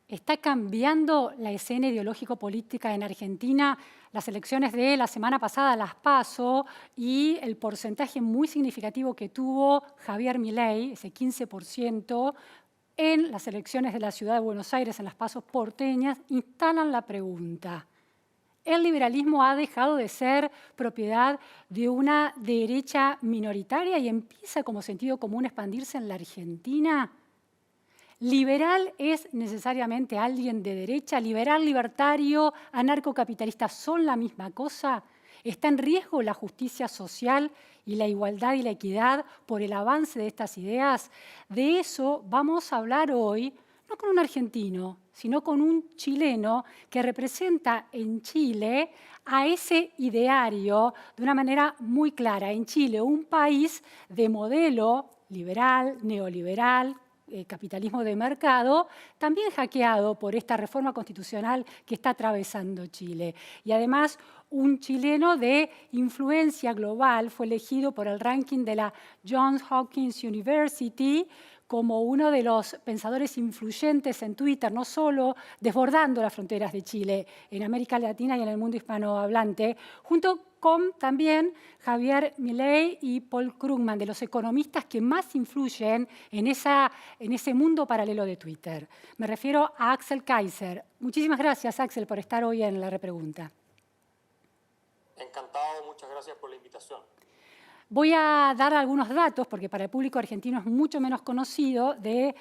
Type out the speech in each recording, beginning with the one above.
¿Está cambiando la escena ideológico-política en Argentina? Las elecciones de la semana pasada, las PASO, y el porcentaje muy significativo que tuvo Javier Milei, ese 15%, en las elecciones de la ciudad de Buenos Aires, en las PASO porteñas, instalan la pregunta: ¿el liberalismo ha dejado de ser propiedad de una derecha minoritaria y empieza como sentido común a expandirse en la Argentina? ¿Liberal es necesariamente alguien de derecha? ¿Liberal, libertario, anarcocapitalista son la misma cosa? ¿Está en riesgo la justicia social y la igualdad y la equidad por el avance de estas ideas? De eso vamos a hablar hoy, no con un argentino, sino con un chileno que representa en Chile a ese ideario de una manera muy clara. En Chile, un país de modelo liberal, neoliberal, capitalismo de mercado, también hackeado por esta reforma constitucional que está atravesando Chile. Y además, un chileno de influencia global fue elegido por el ranking de la Johns Hopkins University como uno de los pensadores influyentes en Twitter, no solo desbordando las fronteras de Chile, en América Latina y en el mundo hispanohablante, junto con también Javier Milei y Paul Krugman, de los economistas que más influyen en ese mundo paralelo de Twitter. Me refiero a Axel Kaiser. Muchísimas gracias, Axel, por estar hoy en la repregunta. Encantado, muchas gracias por la invitación. Voy a dar algunos datos, porque para el público argentino es mucho menos conocido, de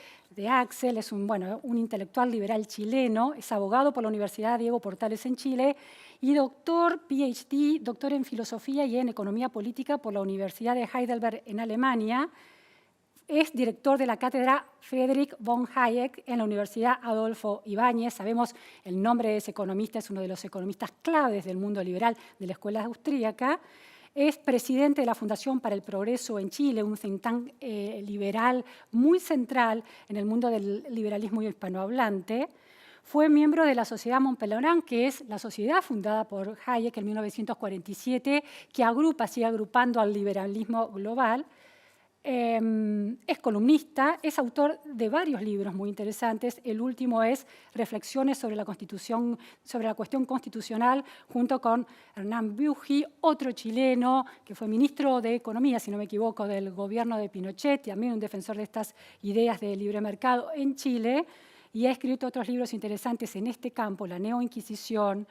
Axel. Es un intelectual liberal chileno, es abogado por la Universidad Diego Portales en Chile y doctor, PhD, doctor en filosofía y en economía política por la Universidad de Heidelberg en Alemania. Es director de la cátedra Friedrich von Hayek en la Universidad Adolfo Ibáñez. Sabemos el nombre de ese economista, es uno de los economistas claves del mundo liberal de la escuela austríaca. Es presidente de la Fundación para el Progreso en Chile, un think tank liberal muy central en el mundo del liberalismo hispanohablante. Fue miembro de la Sociedad Montpellier, que es la sociedad fundada por Hayek en 1947, que sigue agrupando al liberalismo global. Es columnista, es autor de varios libros muy interesantes. El último es Reflexiones sobre la Constitución, sobre la cuestión constitucional, junto con Hernán Biuji, otro chileno que fue ministro de Economía, si no me equivoco, del gobierno de Pinochet, también un defensor de estas ideas de libre mercado en Chile, y ha escrito otros libros interesantes en este campo: La Neoinquisición,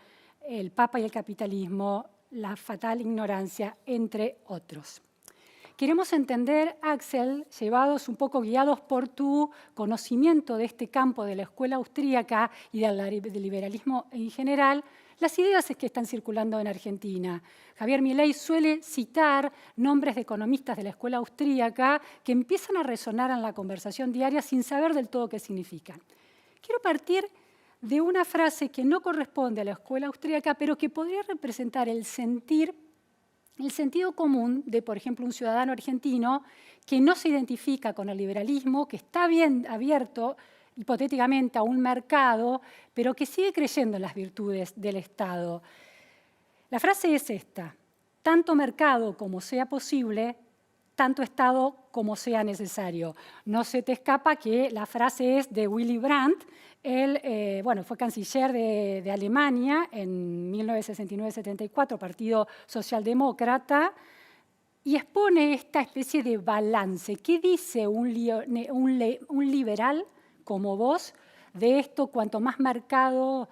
El Papa y el Capitalismo, La Fatal Ignorancia, entre otros. Queremos entender, Axel, un poco guiados por tu conocimiento de este campo de la escuela austríaca y del liberalismo en general, las ideas que están circulando en Argentina. Javier Milei suele citar nombres de economistas de la escuela austríaca que empiezan a resonar en la conversación diaria sin saber del todo qué significan. Quiero partir de una frase que no corresponde a la escuela austríaca, pero que podría representar el sentido común de, por ejemplo, un ciudadano argentino que no se identifica con el liberalismo, que está bien abierto hipotéticamente a un mercado, pero que sigue creyendo en las virtudes del Estado. La frase es esta: tanto mercado como sea posible, tanto Estado como sea necesario. No se te escapa que la frase es de Willy Brandt. Él fue canciller de Alemania en 1969-74, Partido Socialdemócrata, y expone esta especie de balance. ¿Qué dice un liberal como vos de esto? Cuanto más mercado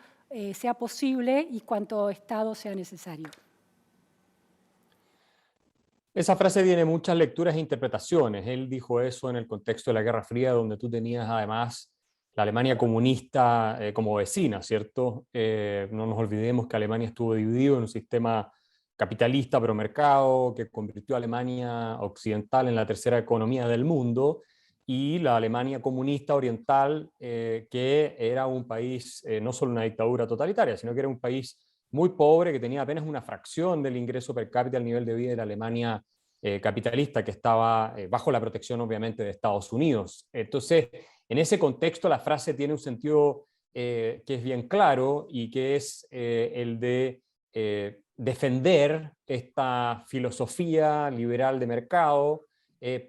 sea posible y cuanto Estado sea necesario. Esa frase tiene muchas lecturas e interpretaciones. Él dijo eso en el contexto de la Guerra Fría, donde tú tenías además la Alemania comunista como vecina, ¿cierto? No nos olvidemos que Alemania estuvo dividido en un sistema capitalista promercado que convirtió a Alemania occidental en la tercera economía del mundo, y la Alemania comunista oriental, que era un país, no solo una dictadura totalitaria, sino que era un país muy pobre, que tenía apenas una fracción del ingreso per cápita al nivel de vida de la Alemania capitalista, que estaba bajo la protección, obviamente, de Estados Unidos. Entonces, en ese contexto, la frase tiene un sentido que es bien claro, y que es el de defender esta filosofía liberal de mercado,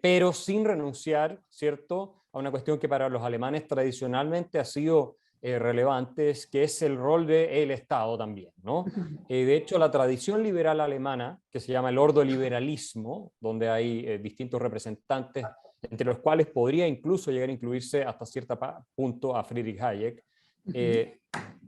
pero sin renunciar, ¿cierto?, a una cuestión que para los alemanes tradicionalmente ha sido relevantes, que es el rol del Estado también, ¿no? De hecho, la tradición liberal alemana, que se llama el ordoliberalismo, donde hay distintos representantes, entre los cuales podría incluso llegar a incluirse hasta cierto punto a Friedrich Hayek,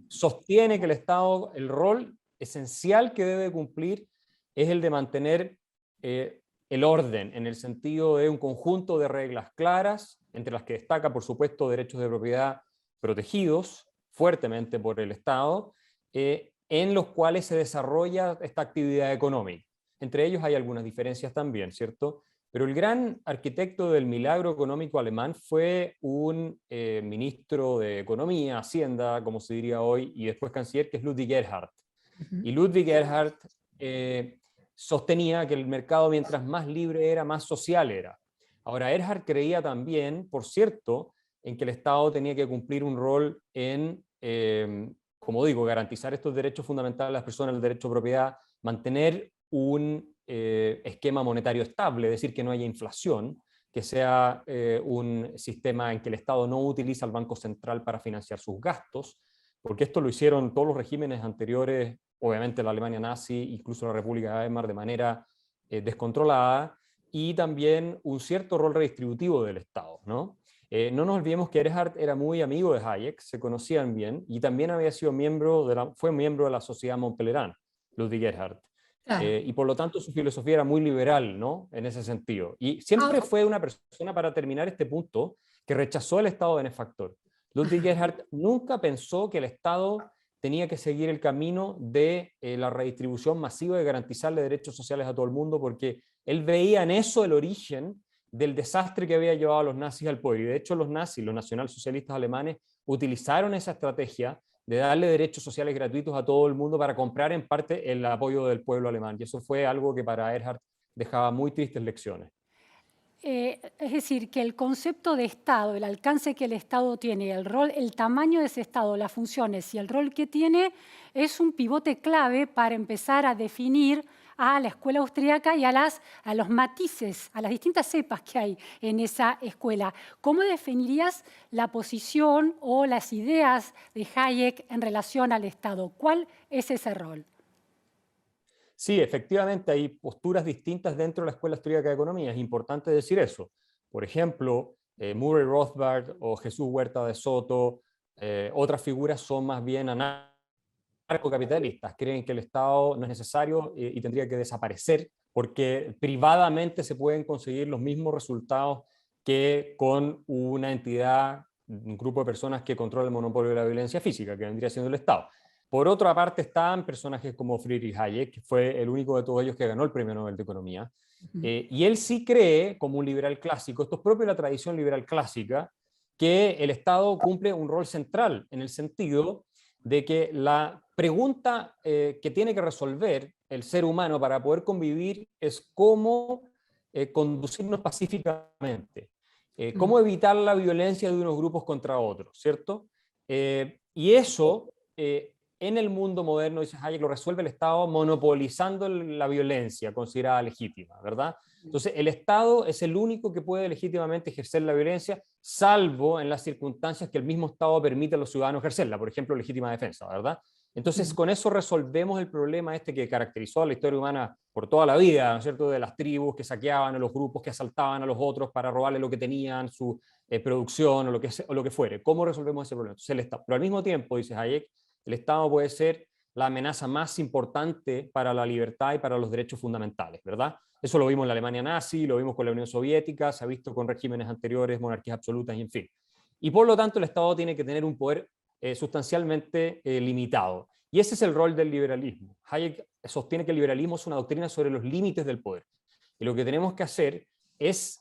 sostiene que el Estado, el rol esencial que debe cumplir es el de mantener el orden, en el sentido de un conjunto de reglas claras, entre las que destaca, por supuesto, derechos de propiedad protegidos fuertemente por el Estado, en los cuales se desarrolla esta actividad económica. Entre ellos hay algunas diferencias también, ¿cierto? Pero el gran arquitecto del milagro económico alemán fue un ministro de Economía, Hacienda, como se diría hoy, y después canciller, que es Ludwig Erhard. Y Ludwig Erhard sostenía que el mercado, mientras más libre era, más social era. Ahora, Erhard creía también, por cierto, en que el Estado tenía que cumplir un rol en, como digo, garantizar estos derechos fundamentales de las personas, el derecho de propiedad, mantener un esquema monetario estable, es decir, que no haya inflación, que sea un sistema en que el Estado no utiliza al Banco Central para financiar sus gastos, porque esto lo hicieron todos los regímenes anteriores, obviamente la Alemania nazi, incluso la República de Weimar, de manera descontrolada, y también un cierto rol redistributivo del Estado, ¿no? No nos olvidemos que Erhard era muy amigo de Hayek, se conocían bien, y también había sido fue miembro de la Sociedad Montpellier, Ludwig Erhard. Claro. Y por lo tanto su filosofía era muy liberal, ¿no? En ese sentido. Y siempre fue una persona, para terminar este punto, que rechazó el Estado benefactor. Ludwig Erhard nunca pensó que el Estado tenía que seguir el camino de la redistribución masiva y garantizarle derechos sociales a todo el mundo, porque él veía en eso el origen del desastre que había llevado a los nazis al poder. Y de hecho los nazis, los nacionalsocialistas alemanes, utilizaron esa estrategia de darle derechos sociales gratuitos a todo el mundo para comprar en parte el apoyo del pueblo alemán. Y eso fue algo que para Erhard dejaba muy tristes lecciones. Es decir, que el concepto de Estado, el alcance que el Estado tiene, el rol, el tamaño de ese Estado, las funciones y el rol que tiene, es un pivote clave para empezar a definir a la escuela austríaca y a los matices, a las distintas cepas que hay en esa escuela. ¿Cómo definirías la posición o las ideas de Hayek en relación al Estado? ¿Cuál es ese rol? Sí, efectivamente hay posturas distintas dentro de la Escuela Austríaca de Economía, es importante decir eso. Por ejemplo, Murray Rothbard o Jesús Huerta de Soto, otras figuras son más bien anarcocapitalistas, creen que el Estado no es necesario y tendría que desaparecer porque privadamente se pueden conseguir los mismos resultados que con una entidad, un grupo de personas que controla el monopolio de la violencia física, que vendría siendo el Estado. Por otra parte están personajes como Friedrich Hayek, que fue el único de todos ellos que ganó el Premio Nobel de Economía, y él sí cree, como un liberal clásico, esto es propio de la tradición liberal clásica, que el Estado cumple un rol central en el sentido de que la pregunta que tiene que resolver el ser humano para poder convivir es cómo conducirnos pacíficamente, cómo evitar la violencia de unos grupos contra otros, ¿cierto? Y eso en el mundo moderno, dice Hayek, lo resuelve el Estado monopolizando la violencia considerada legítima, ¿verdad? Entonces, el Estado es el único que puede legítimamente ejercer la violencia, salvo en las circunstancias que el mismo Estado permite a los ciudadanos ejercerla, por ejemplo, legítima defensa, ¿verdad? Entonces, con eso resolvemos el problema este que caracterizó a la historia humana por toda la vida, ¿no es cierto?, de las tribus que saqueaban, a los grupos que asaltaban a los otros para robarle lo que tenían, su producción o lo que fuere. ¿Cómo resolvemos ese problema? Entonces, el Estado. Pero al mismo tiempo, dice Hayek, el Estado puede ser la amenaza más importante para la libertad y para los derechos fundamentales, ¿verdad? Eso lo vimos en la Alemania nazi, lo vimos con la Unión Soviética, se ha visto con regímenes anteriores, monarquías absolutas y en fin. Y por lo tanto el Estado tiene que tener un poder sustancialmente limitado. Y ese es el rol del liberalismo. Hayek sostiene que el liberalismo es una doctrina sobre los límites del poder. Y lo que tenemos que hacer es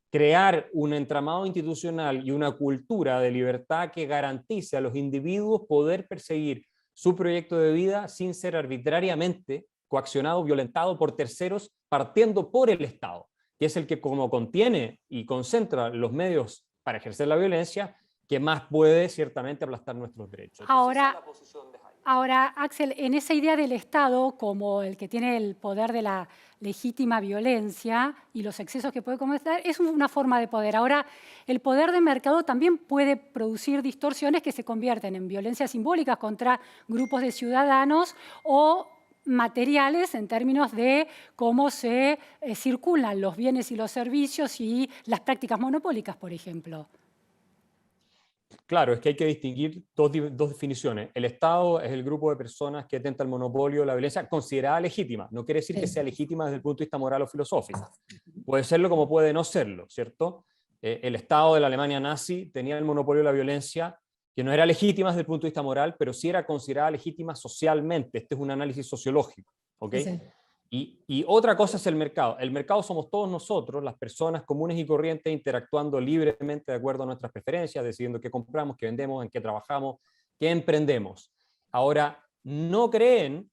crear un entramado institucional y una cultura de libertad que garantice a los individuos poder perseguir su proyecto de vida sin ser arbitrariamente coaccionado, violentado por terceros, partiendo por el Estado, que es el que como contiene y concentra los medios para ejercer la violencia, que más puede ciertamente aplastar nuestros derechos. Ahora, esa es la posición de Hayek. Ahora, Axel, en esa idea del Estado como el que tiene el poder de la legítima violencia y los excesos que puede cometer, es una forma de poder. Ahora, el poder de mercado también puede producir distorsiones que se convierten en violencias simbólicas contra grupos de ciudadanos o materiales en términos de cómo se circulan los bienes y los servicios y las prácticas monopólicas, por ejemplo. Claro, es que hay que distinguir dos definiciones. El Estado es el grupo de personas que tenta el monopolio, la violencia, considerada legítima. No quiere decir que sea legítima desde el punto de vista moral o filosófico. Puede serlo como puede no serlo, ¿cierto? El Estado de la Alemania nazi tenía el monopolio de la violencia, que no era legítima desde el punto de vista moral, pero sí era considerada legítima socialmente. Este es un análisis sociológico, ¿ok? Sí. Y otra cosa es el mercado. El mercado somos todos nosotros, las personas comunes y corrientes, interactuando libremente de acuerdo a nuestras preferencias, decidiendo qué compramos, qué vendemos, en qué trabajamos, qué emprendemos. Ahora, no creen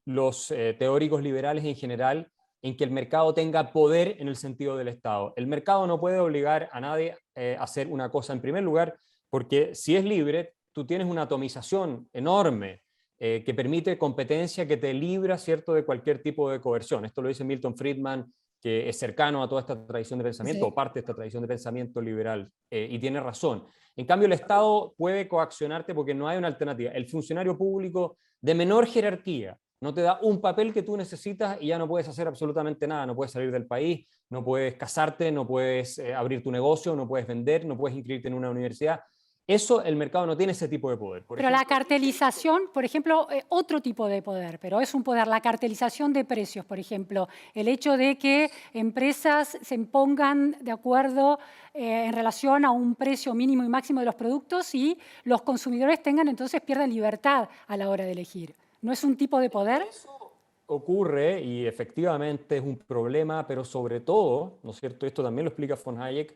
los teóricos liberales en general en que el mercado tenga poder en el sentido del Estado. El mercado no puede obligar a nadie a hacer una cosa en primer lugar, porque si es libre, tú tienes una atomización enorme que permite competencia que te libra, ¿cierto?, de cualquier tipo de coerción. Esto lo dice Milton Friedman, que es cercano a toda esta tradición de pensamiento, sí, o parte de esta tradición de pensamiento liberal, y tiene razón. En cambio, el Estado puede coaccionarte porque no hay una alternativa. El funcionario público de menor jerarquía no te da un papel que tú necesitas y ya no puedes hacer absolutamente nada. No puedes salir del país, no puedes casarte, no puedes abrir tu negocio, no puedes vender, no puedes inscribirte en una universidad. Eso, el mercado no tiene ese tipo de poder. Pero la cartelización, por ejemplo, otro tipo de poder, pero es un poder, la cartelización de precios, por ejemplo, el hecho de que empresas se pongan de acuerdo en relación a un precio mínimo y máximo de los productos y los consumidores pierdan libertad a la hora de elegir. ¿No es un tipo de poder? Eso ocurre y efectivamente es un problema, pero sobre todo, ¿no es cierto? Esto también lo explica von Hayek,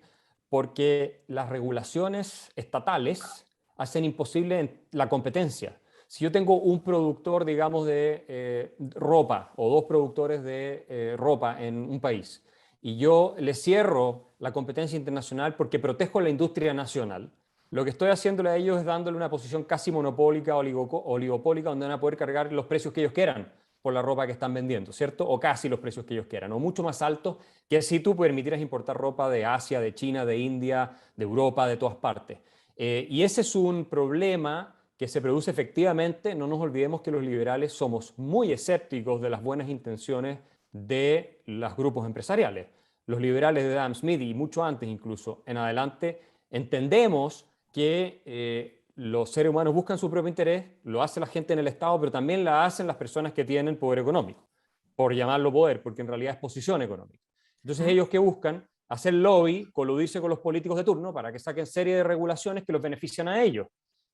porque las regulaciones estatales hacen imposible la competencia. Si yo tengo un productor, digamos, de ropa o dos productores de ropa en un país y yo le cierro la competencia internacional porque protejo la industria nacional, lo que estoy haciéndole a ellos es dándole una posición casi monopólica, oligopólica, donde van a poder cargar los precios que ellos quieran por la ropa que están vendiendo, ¿cierto? O casi los precios que ellos quieran, o mucho más altos que si tú permitieras importar ropa de Asia, de China, de India, de Europa, de todas partes. Y ese es un problema que se produce efectivamente. No nos olvidemos que los liberales somos muy escépticos de las buenas intenciones de los grupos empresariales. Los liberales de Adam Smith y mucho antes incluso en adelante entendemos que los seres humanos buscan su propio interés, lo hace la gente en el Estado, pero también la hacen las personas que tienen poder económico, por llamarlo poder, porque en realidad es posición económica. Entonces ellos que buscan hacer lobby, coludirse con los políticos de turno para que saquen serie de regulaciones que los benefician a ellos.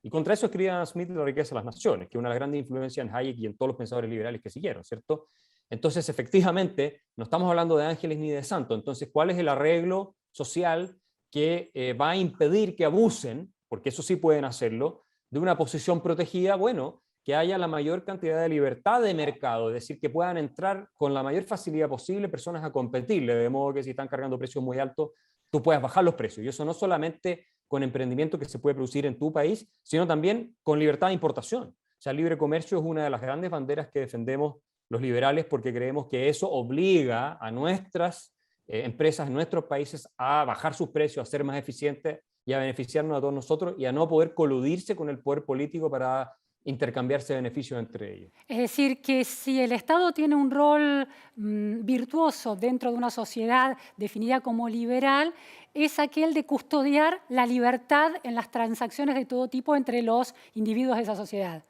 Y contra eso escribe Adam Smith La riqueza de las naciones, que es una de las grandes influencias en Hayek y en todos los pensadores liberales que siguieron, ¿cierto? Entonces, efectivamente, no estamos hablando de ángeles ni de santos. Entonces, ¿cuál es el arreglo social que va a impedir que abusen, porque eso sí pueden hacerlo, de una posición protegida? Bueno, que haya la mayor cantidad de libertad de mercado, es decir, que puedan entrar con la mayor facilidad posible personas a competirle, de modo que si están cargando precios muy altos, tú puedas bajar los precios. Y eso no solamente con emprendimiento que se puede producir en tu país, sino también con libertad de importación. O sea, el libre comercio es una de las grandes banderas que defendemos los liberales porque creemos que eso obliga a nuestras empresas en nuestros países a bajar sus precios, a ser más eficientes y a beneficiarnos a todos nosotros y a no poder coludirse con el poder político para intercambiarse beneficios entre ellos. Es decir, que si el Estado tiene un rol virtuoso dentro de una sociedad definida como liberal, es aquel de custodiar la libertad en las transacciones de todo tipo entre los individuos de esa sociedad.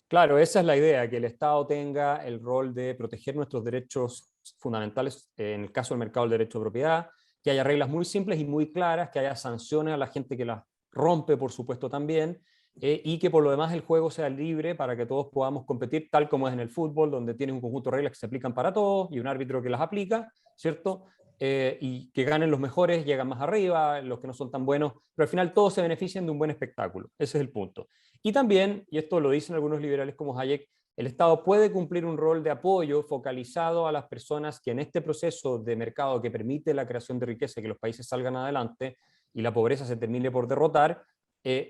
Claro, esa es la idea, que el Estado tenga el rol de proteger nuestros derechos fundamentales, en el caso del mercado del derecho de propiedad, que haya reglas muy simples y muy claras, que haya sanciones a la gente que las rompe, por supuesto, también, y que por lo demás el juego sea libre para que todos podamos competir tal como es en el fútbol, donde tienes un conjunto de reglas que se aplican para todos y un árbitro que las aplica, ¿cierto? Y que ganen los mejores, llegan más arriba, los que no son tan buenos, pero al final todos se benefician de un buen espectáculo. Ese es el punto. Y también, y esto lo dicen algunos liberales como Hayek, el Estado puede cumplir un rol de apoyo focalizado a las personas que en este proceso de mercado que permite la creación de riqueza y que los países salgan adelante y la pobreza se termine por derrotar,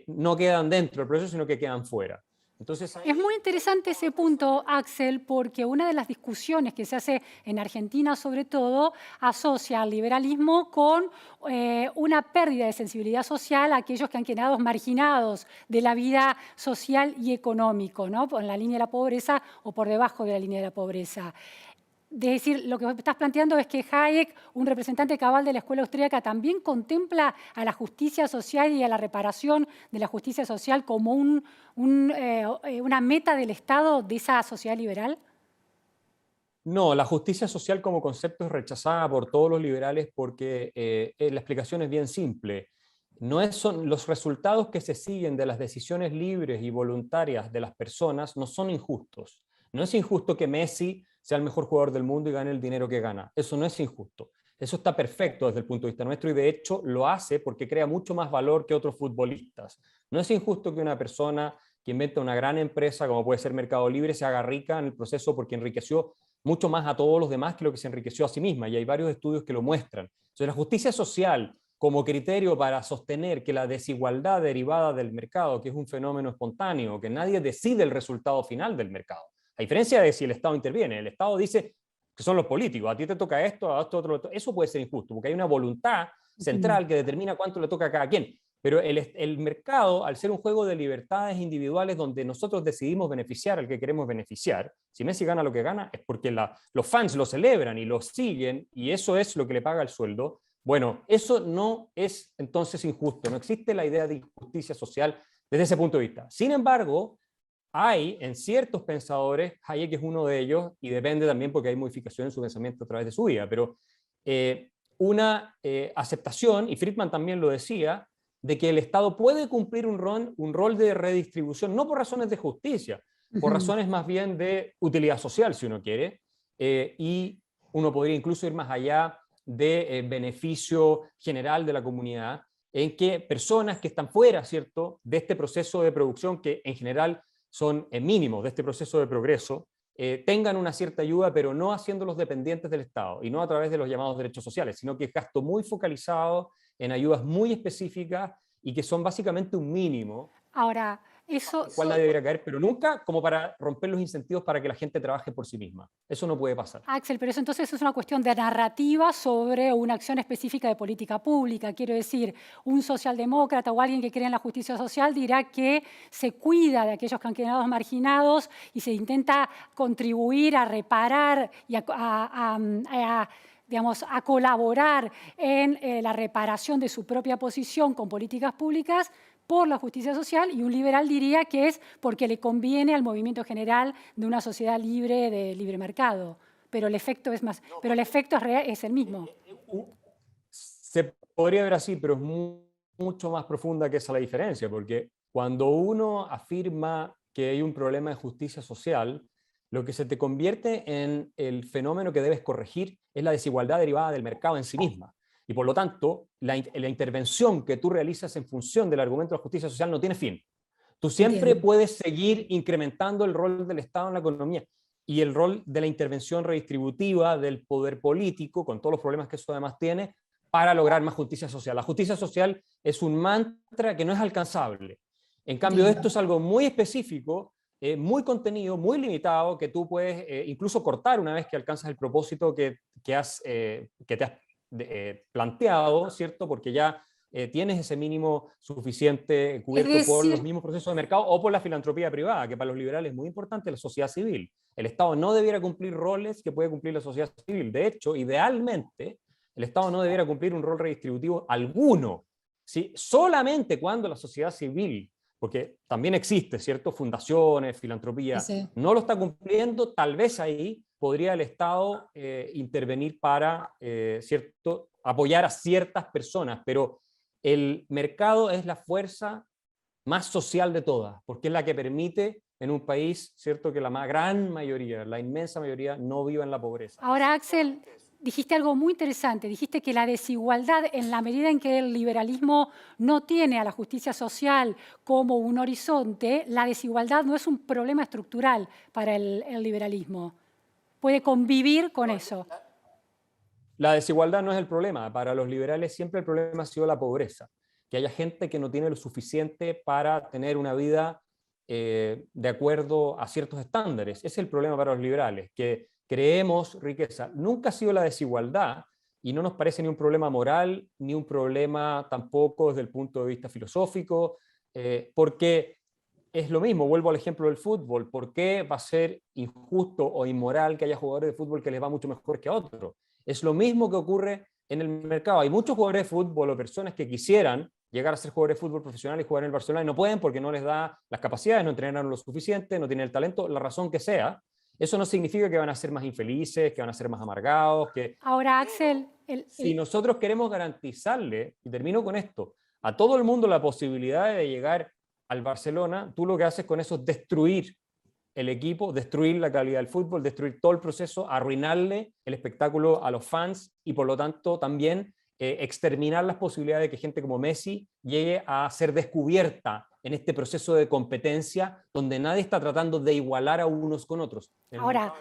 no quedan dentro del proceso, sino que quedan fuera. Entonces, Es muy interesante ese punto, Axel, porque una de las discusiones que se hace en Argentina, sobre todo, asocia al liberalismo con una pérdida de sensibilidad social a aquellos que han quedado marginados de la vida social y económico, ¿no? En la línea de la pobreza o por debajo de la línea de la pobreza. Es decir, lo que estás planteando es que Hayek, un representante cabal de la escuela austríaca, también contempla a la justicia social y a la reparación de la justicia social como una meta del Estado de esa sociedad liberal. no, la justicia social como concepto es rechazada por todos los liberales porque la explicación es bien simple. Son los resultados que se siguen de las decisiones libres y voluntarias de las personas no son injustos. No es injusto que Messi sea el mejor jugador del mundo y gane el dinero que gana. Eso no es injusto. Eso está perfecto desde el punto de vista nuestro y de hecho lo hace porque crea mucho más valor que otros futbolistas. No es injusto que una persona que inventa una gran empresa como puede ser Mercado Libre se haga rica en el proceso porque enriqueció mucho más a todos los demás que lo que se enriqueció a sí misma, y hay varios estudios que lo muestran. Entonces, la justicia social como criterio para sostener que la desigualdad derivada del mercado, que es un fenómeno espontáneo, que nadie decide el resultado final del mercado, a diferencia de si el Estado interviene, el Estado dice que son los políticos, a ti te toca esto, a esto otro, eso puede ser injusto, porque hay una voluntad central que determina cuánto le toca a cada quien. Pero el mercado, al ser un juego de libertades individuales donde nosotros decidimos beneficiar al que queremos beneficiar, si Messi gana lo que gana es porque los fans lo celebran y lo siguen y eso es lo que le paga el sueldo. Bueno, eso no es entonces injusto, no existe la idea de injusticia social desde ese punto de vista. Sin embargo, hay en ciertos pensadores, Hayek es uno de ellos y depende también porque hay modificación en su pensamiento a través de su vida, pero una aceptación, y Friedman también lo decía, de que el Estado puede cumplir un rol de redistribución, no por razones de justicia, por razones más bien de utilidad social, si uno quiere, y uno podría incluso ir más allá de beneficio general de la comunidad, en que personas que están fuera, ¿cierto?, de este proceso de producción, que en general son mínimos de este proceso de progreso, tengan una cierta ayuda, pero no haciéndolos dependientes del Estado, y no a través de los llamados derechos sociales, sino que es gasto muy focalizado en ayudas muy específicas y que son básicamente un mínimo. Ahora, eso... El cual nadie debería caer, pero nunca como para romper los incentivos para que la gente trabaje por sí misma. Eso no puede pasar. Axel, pero eso entonces es una cuestión de narrativa sobre una acción específica de política pública. Quiero decir, un socialdemócrata o alguien que cree en la justicia social dirá que se cuida de aquellos que han quedado marginados y se intenta contribuir a reparar y digamos, a colaborar en la reparación de su propia posición con políticas públicas por la justicia social, y un liberal diría que es porque le conviene al movimiento general de una sociedad libre de libre mercado. Pero el efecto es más, pero el efecto es el mismo. Se podría ver así, pero es mucho más profunda que esa la diferencia, porque cuando uno afirma que hay un problema de justicia social, lo que se te convierte en el fenómeno que debes corregir es la desigualdad derivada del mercado en sí misma. Y por lo tanto, la intervención que tú realizas en función del argumento de la justicia social no tiene fin. Tú siempre puedes seguir incrementando el rol del Estado en la economía y el rol de la intervención redistributiva del poder político, con todos los problemas que eso además tiene, para lograr más justicia social. La justicia social es un mantra que no es alcanzable. En cambio, esto es algo muy específico, muy contenido, muy limitado, que tú puedes incluso cortar una vez que alcanzas el propósito que te has planteado, ¿cierto? Porque ya tienes ese mínimo suficiente cubierto por los mismos procesos de mercado o por la filantropía privada, que para los liberales es muy importante, la sociedad civil. El Estado no debiera cumplir roles que puede cumplir la sociedad civil. De hecho, idealmente, el Estado no debiera cumplir un rol redistributivo alguno, ¿sí? Solamente cuando la sociedad civil, porque también existe, ¿cierto? Fundaciones, filantropía, no lo está cumpliendo, tal vez ahí podría el Estado intervenir para ¿cierto? Apoyar a ciertas personas, pero el mercado es la fuerza más social de todas, porque es la que permite en un país, ¿cierto?, que la gran mayoría, la inmensa mayoría, no viva en la pobreza. Ahora, Axel, dijiste algo muy interesante. Dijiste que la desigualdad, en la medida en que el liberalismo no tiene a la justicia social como un horizonte, la desigualdad no es un problema estructural para el liberalismo. Puede convivir con eso. La desigualdad no es el problema. Para los liberales siempre el problema ha sido la pobreza. que haya gente que no tiene lo suficiente para tener una vida de acuerdo a ciertos estándares. Ese es el problema para los liberales, que creemos riqueza. Nunca ha sido la desigualdad, y no nos parece ni un problema moral, ni un problema tampoco desde el punto de vista filosófico, porque es lo mismo, vuelvo al ejemplo del fútbol. ¿Por qué va a ser injusto o inmoral que haya jugadores de fútbol que les va mucho mejor que a otros? Es lo mismo que ocurre en el mercado. Hay muchos jugadores de fútbol o personas que quisieran llegar a ser jugadores de fútbol profesional y jugar en el Barcelona y no pueden porque no les da las capacidades, no entrenaron lo suficiente, no tienen el talento, la razón que sea. Eso no significa que van a ser más infelices, que van a ser más amargados, que Ahora, Axel, si nosotros queremos garantizarle, y termino con esto, a todo el mundo la posibilidad de llegar al Barcelona, tú lo que haces con eso es destruir el equipo, destruir la calidad del fútbol, destruir todo el proceso, arruinarle el espectáculo a los fans y por lo tanto también exterminar las posibilidades de que gente como Messi llegue a ser descubierta en este proceso de competencia donde nadie está tratando de igualar a unos con otros. ahora,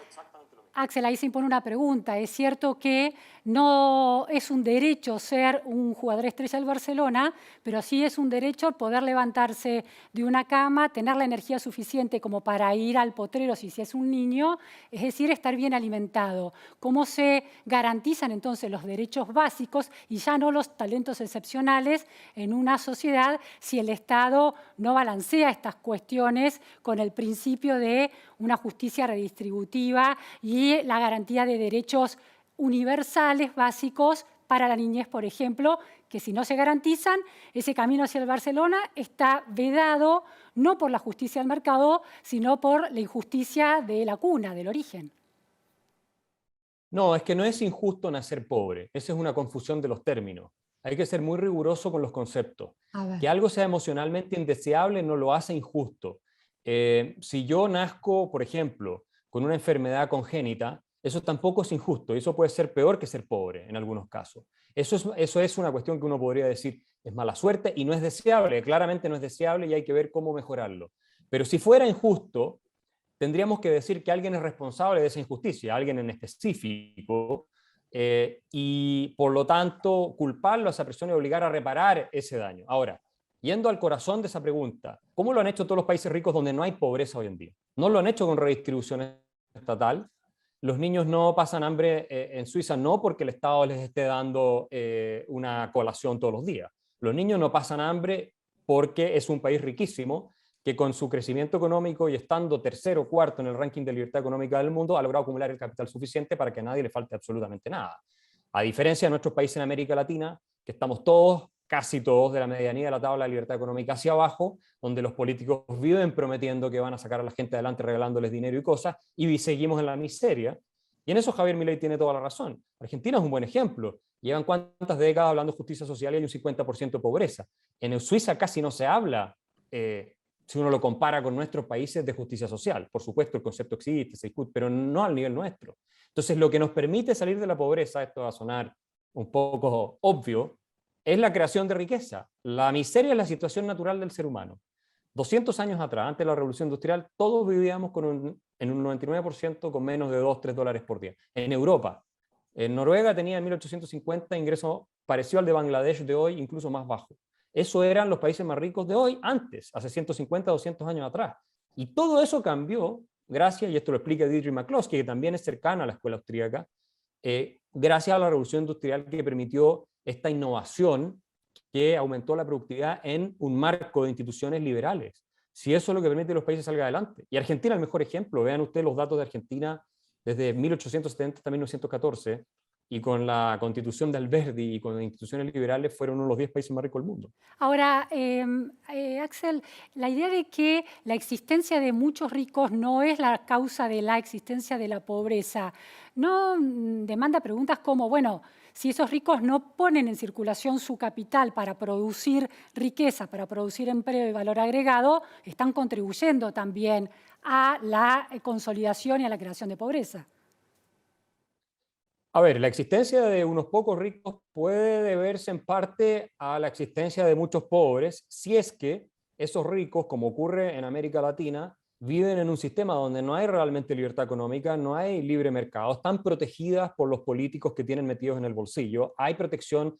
Axel, ahí se impone una pregunta. Es cierto que no es un derecho ser un jugador estrella del Barcelona, pero sí es un derecho poder levantarse de una cama, tener la energía suficiente como para ir al potrero si es un niño, es decir, estar bien alimentado. ¿Cómo se garantizan entonces los derechos básicos y ya no los talentos excepcionales en una sociedad si el Estado no balancea estas cuestiones con el principio de una justicia redistributiva y la garantía de derechos universales básicos para la niñez, por ejemplo, que si no se garantizan, ese camino hacia el Barcelona está vedado no por la justicia del mercado, sino por la injusticia de la cuna, del origen? No, es que no es injusto nacer pobre. Esa es una confusión de los términos. Hay que ser muy riguroso con los conceptos. A ver. Que algo sea emocionalmente indeseable no lo hace injusto. Si yo nazco, por ejemplo, con una enfermedad congénita, eso tampoco es injusto. Eso puede ser peor que ser pobre en algunos casos. Eso es una cuestión que uno podría decir es mala suerte y no es deseable. Claramente no es deseable y hay que ver cómo mejorarlo. Pero si fuera injusto, tendríamos que decir que alguien es responsable de esa injusticia, alguien en específico, y por lo tanto culparlo a esa persona y obligar a reparar ese daño. Ahora, yendo al corazón de esa pregunta, ¿cómo lo han hecho todos los países ricos donde no hay pobreza hoy en día? No lo han hecho con redistribución estatal. Los niños no pasan hambre en Suiza no porque el Estado les esté dando una colación todos los días. Los niños no pasan hambre porque es un país riquísimo que con su crecimiento económico y estando tercero o cuarto en el ranking de libertad económica del mundo, ha logrado acumular el capital suficiente para que a nadie le falte absolutamente nada. A diferencia de nuestros países en América Latina, que estamos todos, casi todos, de la medianía de la tabla de libertad económica hacia abajo, donde los políticos viven prometiendo que van a sacar a la gente adelante regalándoles dinero y cosas, y seguimos en la miseria. Y en eso Javier Milei tiene toda la razón. Argentina es un buen ejemplo. Llevan cuántas décadas hablando de justicia social y hay un 50% de pobreza. En Suiza casi no se habla si uno lo compara con nuestros países de justicia social. Por supuesto, el concepto existe, se discute, pero no al nivel nuestro. Entonces, lo que nos permite salir de la pobreza, esto va a sonar un poco obvio, es la creación de riqueza. La miseria es la situación natural del ser humano. 200 años atrás, antes de la Revolución Industrial, todos vivíamos en un 99% con menos de 2, 3 dólares por día. En Europa, en Noruega tenía en 1850 ingresos parecido al de Bangladesh de hoy, incluso más bajo. Eso eran los países más ricos de hoy, antes, hace 150, 200 años atrás. Y todo eso cambió gracias, y esto lo explica Dietrich McCloskey, que también es cercana a la escuela austríaca, gracias a la revolución industrial que permitió esta innovación que aumentó la productividad en un marco de instituciones liberales. Si eso es lo que permite que los países salgan adelante. Y Argentina es el mejor ejemplo. Vean ustedes los datos de Argentina desde 1870 hasta 1914, y con la constitución de Alberdi y con las instituciones liberales fueron uno de los 10 países más ricos del mundo. Ahora, Axel, la idea de que la existencia de muchos ricos no es la causa de la existencia de la pobreza, no demanda preguntas como, bueno, si esos ricos no ponen en circulación su capital para producir riqueza, para producir empleo y valor agregado, están contribuyendo también a la consolidación y a la creación de pobreza. A ver, la existencia de unos pocos ricos puede deberse en parte a la existencia de muchos pobres, si es que esos ricos, como ocurre en América Latina, viven en un sistema donde no hay realmente libertad económica, no hay libre mercado, están protegidas por los políticos que tienen metidos en el bolsillo, hay protección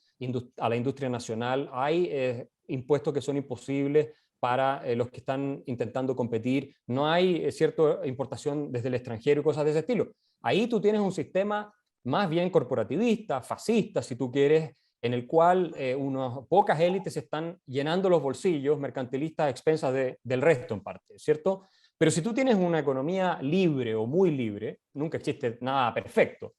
a la industria nacional, hay impuestos que son imposibles para los que están intentando competir, no hay cierta importación desde el extranjero y cosas de ese estilo. Ahí tú tienes un sistema más bien corporativista, fascista, si tú quieres, en el cual unas pocas élites están llenando los bolsillos mercantilistas a expensas del resto en parte, ¿cierto? Pero si tú tienes una economía libre o muy libre, nunca existe nada perfecto.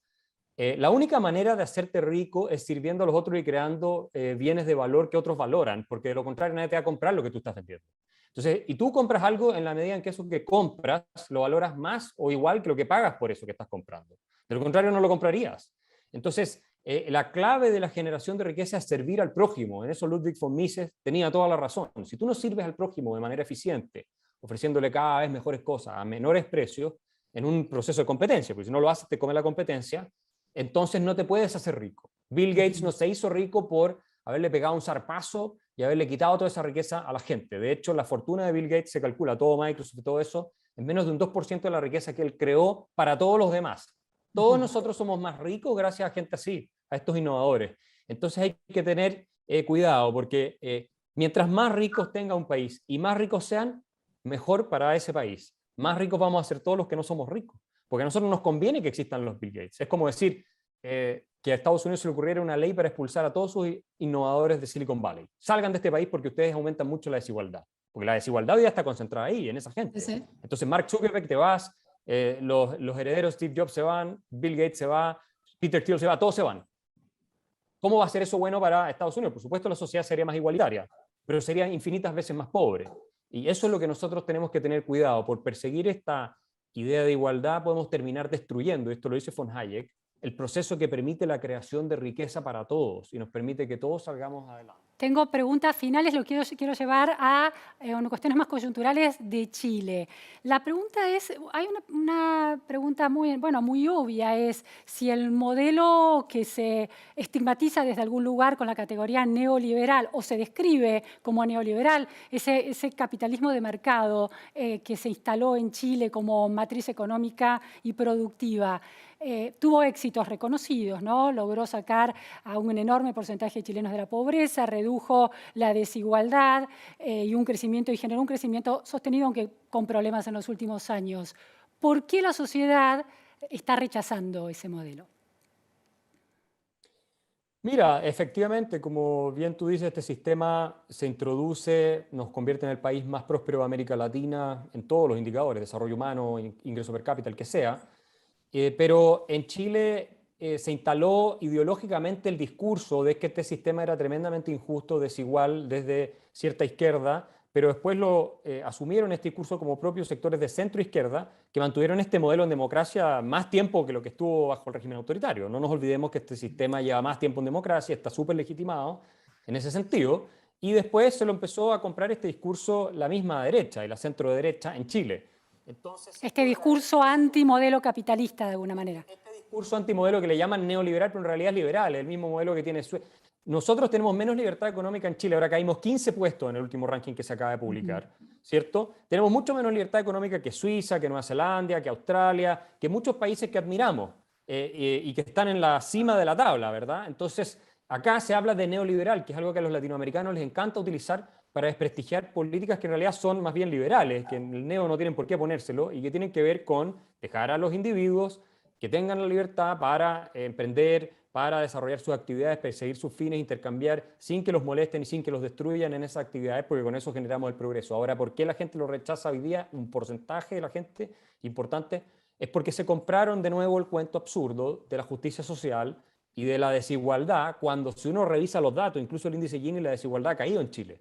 La única manera de hacerte rico es sirviendo a los otros y creando bienes de valor que otros valoran, porque de lo contrario nadie te va a comprar lo que tú estás vendiendo. Entonces, y tú compras algo en la medida en que eso que compras lo valoras más o igual que lo que pagas por eso que estás comprando. De lo contrario no lo comprarías. Entonces, la clave de la generación de riqueza es servir al prójimo. En eso Ludwig von Mises tenía toda la razón. Si tú no sirves al prójimo de manera eficiente, ofreciéndole cada vez mejores cosas a menores precios, en un proceso de competencia, porque si no lo haces te come la competencia, entonces no te puedes hacer rico. Bill Gates no se hizo rico por haberle pegado un zarpazo y haberle quitado toda esa riqueza a la gente. De hecho, la fortuna de Bill Gates se calcula, todo Microsoft y todo eso, en menos de un 2% de la riqueza que él creó para todos los demás. Todos nosotros somos más ricos gracias a gente así, a estos innovadores. Entonces hay que tener cuidado, porque mientras más ricos tenga un país y más ricos sean, mejor para ese país. Más ricos vamos a ser todos los que no somos ricos. Porque a nosotros nos conviene que existan los Bill Gates. Es como decir que a Estados Unidos se le ocurriera una ley para expulsar a todos sus innovadores de Silicon Valley. Salgan de este país porque ustedes aumentan mucho la desigualdad. Porque la desigualdad ya está concentrada ahí, en esa gente. Sí. Entonces, Mark Zuckerberg te vas, los herederos Steve Jobs se van, Bill Gates se va, Peter Thiel se va, todos se van. ¿Cómo va a ser eso bueno para Estados Unidos? Por supuesto, la sociedad sería más igualitaria, pero sería infinitas veces más pobre. Y eso es lo que nosotros tenemos que tener cuidado. Por perseguir esta idea de igualdad podemos terminar destruyendo, esto lo dice von Hayek, el proceso que permite la creación de riqueza para todos y nos permite que todos salgamos adelante. Tengo preguntas finales, lo quiero llevar a cuestiones más coyunturales de Chile. La pregunta es, hay una pregunta muy obvia, es si el modelo que se estigmatiza desde algún lugar con la categoría neoliberal o se describe como neoliberal, ese capitalismo de mercado que se instaló en Chile como matriz económica y productiva, tuvo éxitos reconocidos, ¿no? Logró sacar a un enorme porcentaje de chilenos de la pobreza, redujo la desigualdad y generó un crecimiento sostenido, aunque con problemas en los últimos años. ¿Por qué la sociedad está rechazando ese modelo? Mira, efectivamente, como bien tú dices, este sistema se introduce, nos convierte en el país más próspero de América Latina en todos los indicadores, desarrollo humano, ingreso per cápita, el que sea. Pero en Chile se instaló ideológicamente el discurso de que este sistema era tremendamente injusto, desigual desde cierta izquierda, pero después lo asumieron este discurso como propios sectores de centro-izquierda que mantuvieron este modelo en democracia más tiempo que lo que estuvo bajo el régimen autoritario. No nos olvidemos que este sistema lleva más tiempo en democracia, está súper legitimado en ese sentido, y después se lo empezó a comprar este discurso la misma derecha y la centro-derecha en Chile. Entonces, este discurso antimodelo capitalista, de alguna manera. Este discurso antimodelo que le llaman neoliberal, pero en realidad es liberal, es el mismo modelo que tiene Suecia. Nosotros tenemos menos libertad económica en Chile, ahora caímos 15 puestos en el último ranking que se acaba de publicar, ¿cierto? Tenemos mucho menos libertad económica que Suiza, que Nueva Zelanda, que Australia, que muchos países que admiramos y que están en la cima de la tabla, ¿verdad? Entonces, acá se habla de neoliberal, que es algo que a los latinoamericanos les encanta utilizar para desprestigiar políticas que en realidad son más bien liberales, que en el neo no tienen por qué ponérselo y que tienen que ver con dejar a los individuos que tengan la libertad para emprender, para desarrollar sus actividades, perseguir sus fines, intercambiar sin que los molesten y sin que los destruyan en esas actividades, porque con eso generamos el progreso. Ahora, ¿por qué la gente lo rechaza hoy día? Un porcentaje de la gente importante es porque se compraron de nuevo el cuento absurdo de la justicia social y de la desigualdad, cuando si uno revisa los datos, incluso el índice Gini, la desigualdad ha caído en Chile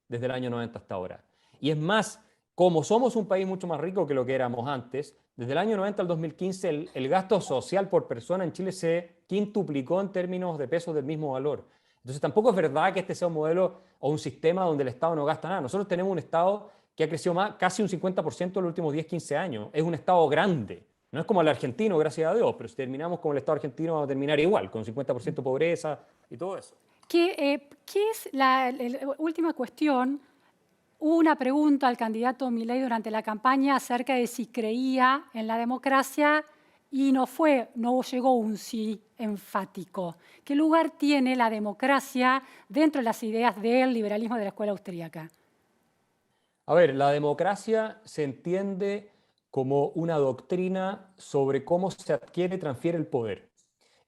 desde el año 90 hasta ahora. Y es más, como somos un país mucho más rico que lo que éramos antes, desde el año 90 al 2015 el gasto social por persona en Chile se quintuplicó en términos de pesos del mismo valor. Entonces tampoco es verdad que este sea un modelo o un sistema donde el Estado no gasta nada. Nosotros tenemos un Estado que ha crecido casi un 50% en los últimos 10-15 años. Es un Estado grande. No es como el argentino, gracias a Dios, pero si terminamos como el Estado argentino vamos a terminar igual, con 50% de pobreza y todo eso. ¿Qué es la última cuestión? Hubo una pregunta al candidato Milei durante la campaña acerca de si creía en la democracia y no llegó un sí enfático. ¿Qué lugar tiene la democracia dentro de las ideas del liberalismo de la escuela austríaca? A ver, la democracia se entiende como una doctrina sobre cómo se adquiere y transfiere el poder.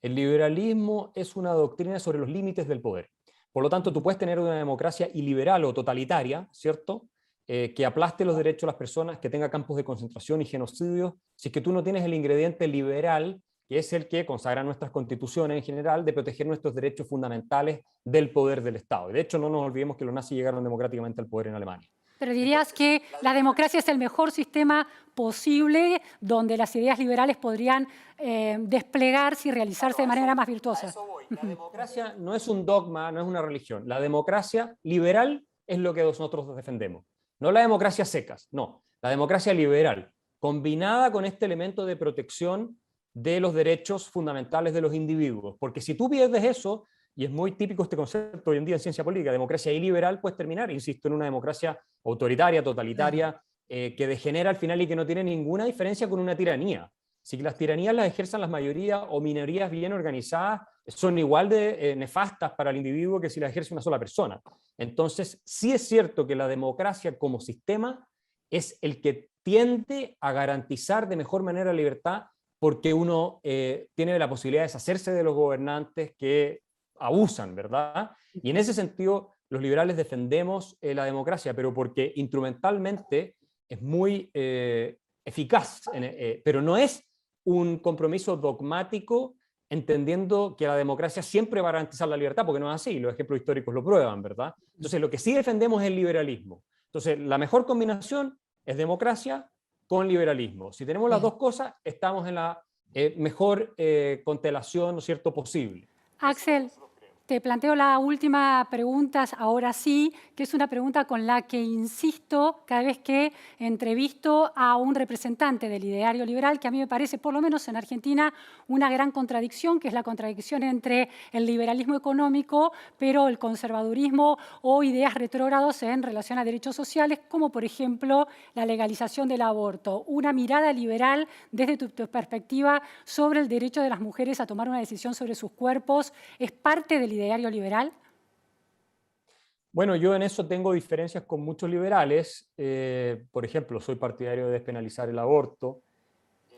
El liberalismo es una doctrina sobre los límites del poder. Por lo tanto, tú puedes tener una democracia iliberal o totalitaria, ¿cierto? Que aplaste los derechos de las personas, que tenga campos de concentración y genocidios, si es que tú no tienes el ingrediente liberal, que es el que consagra nuestras constituciones en general, de proteger nuestros derechos fundamentales del poder del Estado. Y de hecho, no nos olvidemos que los nazis llegaron democráticamente al poder en Alemania. Pero dirías que la democracia es el mejor sistema posible donde las ideas liberales podrían desplegarse y realizarse de manera más virtuosa. La democracia no es un dogma, no es una religión. La democracia liberal es lo que nosotros defendemos. No la democracia secas, no. La democracia liberal, combinada con este elemento de protección de los derechos fundamentales de los individuos. Porque si tú pierdes eso, y es muy típico este concepto hoy en día en ciencia política, democracia iliberal, puedes terminar, insisto, en una democracia autoritaria, totalitaria, que degenera al final y que no tiene ninguna diferencia con una tiranía. Si las tiranías las ejerzan las mayorías o minorías bien organizadas, son igual de nefastas para el individuo que si las ejerce una sola persona. Entonces, sí es cierto que la democracia como sistema es el que tiende a garantizar de mejor manera la libertad, porque uno tiene la posibilidad de deshacerse de los gobernantes que abusan, ¿verdad? Y en ese sentido, los liberales defendemos la democracia, pero porque instrumentalmente es muy eficaz, pero no es un compromiso dogmático, entendiendo que la democracia siempre va a garantizar la libertad, porque no es así, los ejemplos históricos lo prueban, ¿verdad? Entonces, lo que sí defendemos es el liberalismo. Entonces, la mejor combinación es democracia con liberalismo. Si tenemos las dos cosas, estamos en la mejor constelación, ¿no es cierto?, posible. Axel, te planteo la última pregunta, ahora sí, que es una pregunta con la que insisto cada vez que entrevisto a un representante del ideario liberal, que a mí me parece, por lo menos en Argentina, una gran contradicción, que es la contradicción entre el liberalismo económico, pero el conservadurismo o ideas retrógradas en relación a derechos sociales, como por ejemplo la legalización del aborto. Una mirada liberal desde tu perspectiva sobre el derecho de las mujeres a tomar una decisión sobre sus cuerpos, ¿es parte del ideario liberal? Bueno, yo en eso tengo diferencias con muchos liberales. Por ejemplo, soy partidario de despenalizar el aborto.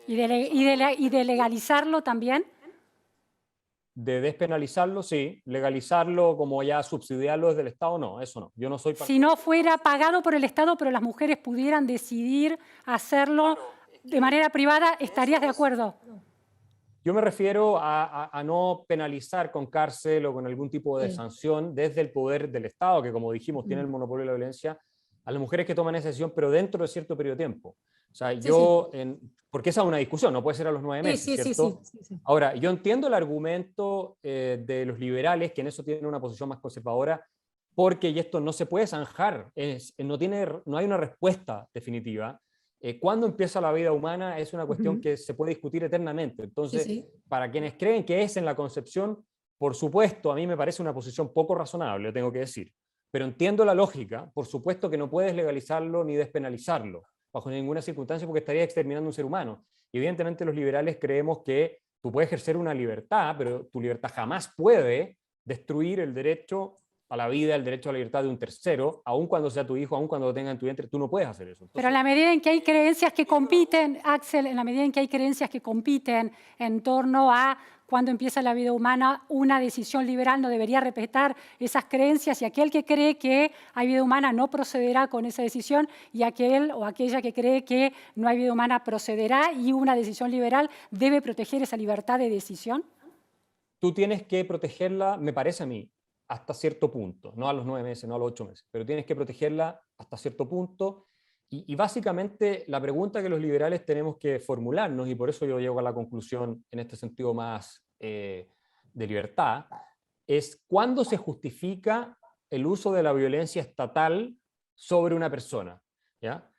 ¿Y de legalizarlo también? De despenalizarlo, sí. Legalizarlo como ya subsidiarlo desde el Estado, no, eso no. Yo no soy Si no fuera pagado por el Estado, pero las mujeres pudieran decidir hacerlo de manera privada, ¿estarías de acuerdo? Yo me refiero a no penalizar con cárcel o con algún tipo de sanción desde el poder del Estado, que como dijimos tiene el monopolio de la violencia, a las mujeres que toman esa decisión, pero dentro de cierto periodo de tiempo. O sea, porque esa es una discusión, no puede ser a los 9 meses, ¿cierto? Sí. Ahora, yo entiendo el argumento de los liberales, que en eso tienen una posición más conservadora, porque y esto no se puede zanjar, no hay una respuesta definitiva. ¿Cuándo empieza la vida humana? Es una cuestión que se puede discutir eternamente. Entonces, para quienes creen que es en la concepción, por supuesto, a mí me parece una posición poco razonable, tengo que decir. Pero entiendo la lógica, por supuesto que no puedes legalizarlo ni despenalizarlo, bajo ninguna circunstancia, porque estaría exterminando a un ser humano. Y evidentemente los liberales creemos que tú puedes ejercer una libertad, pero tu libertad jamás puede destruir el derecho a la vida, el derecho a la libertad de un tercero, aun cuando sea tu hijo, aun cuando lo tenga en tu vientre, tú no puedes hacer eso. Entonces, pero en la medida en que hay creencias que compiten, Axel, en la medida en que hay creencias que compiten en torno a cuando empieza la vida humana, una decisión liberal no debería respetar esas creencias, y aquel que cree que hay vida humana no procederá con esa decisión, y aquel o aquella que cree que no hay vida humana procederá, y una decisión liberal debe proteger esa libertad de decisión. Tú tienes que protegerla, me parece a mí, hasta cierto punto, no a los 9 meses, no a los 8 meses, pero tienes que protegerla hasta cierto punto. Y básicamente la pregunta que los liberales tenemos que formularnos, y por eso yo llego a la conclusión en este sentido más de libertad, es cuándo se justifica el uso de la violencia estatal sobre una persona, ¿ya?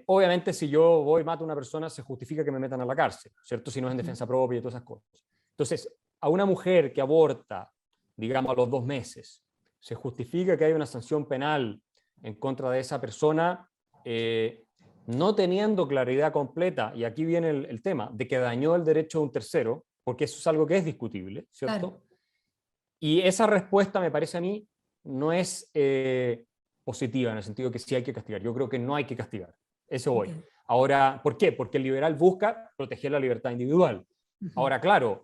Obviamente si yo voy y mato a una persona se justifica que me metan a la cárcel, ¿cierto? Si no es en defensa propia y todas esas cosas. Entonces, a una mujer que aborta, digamos a los 2 meses, se justifica que hay una sanción penal en contra de esa persona no teniendo claridad completa, y aquí viene el tema, de que dañó el derecho de un tercero, porque eso es algo que es discutible, ¿cierto? Claro. Y esa respuesta me parece a mí no es positiva en el sentido que sí hay que castigar. Yo creo que no hay que castigar. Eso voy. Ok. Ahora, ¿por qué? Porque el liberal busca proteger la libertad individual. Ujú. Ahora, claro,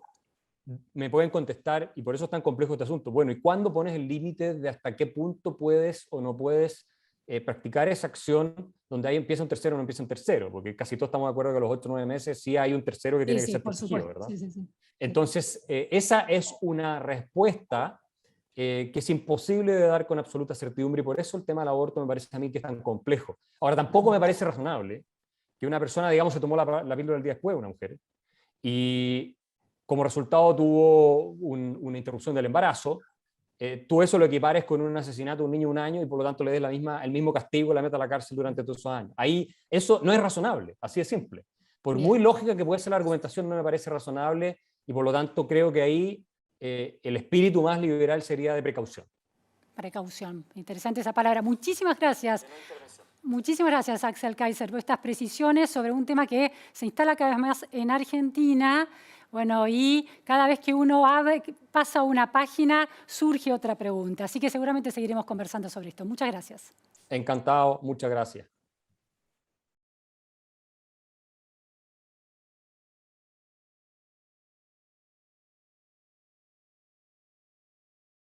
me pueden contestar, y por eso es tan complejo este asunto, bueno, ¿y cuándo pones el límite de hasta qué punto puedes o no puedes practicar esa acción donde ahí empieza un tercero o no empieza un tercero? Porque casi todos estamos de acuerdo que a los 8 o 9 meses sí hay un tercero que Sí, tiene que sí, ser por protegido, supuesto. ¿verdad? Sí, sí, sí. Entonces, esa es una respuesta que es imposible de dar con absoluta certidumbre, y por eso el tema del aborto me parece a mí que es tan complejo. Ahora, tampoco me parece razonable que una persona, digamos, se tomó la píldora el día después, una mujer, y como resultado tuvo una interrupción del embarazo, tú eso lo equipares con un asesinato de un niño de 1 año y por lo tanto le des el mismo castigo y la meta a la cárcel durante todos esos años. Ahí eso no es razonable, así de simple. Por Bien. muy lógica que pueda ser la argumentación, no me parece razonable, y por lo tanto creo que ahí el espíritu más liberal sería de precaución. Precaución. Interesante esa palabra. Muchísimas gracias. Muchísimas gracias, Axel Kaiser, por estas precisiones sobre un tema que se instala cada vez más en Argentina. Bueno, y cada vez que uno pasa una página, surge otra pregunta. Así que seguramente seguiremos conversando sobre esto. Muchas gracias. Encantado, muchas gracias.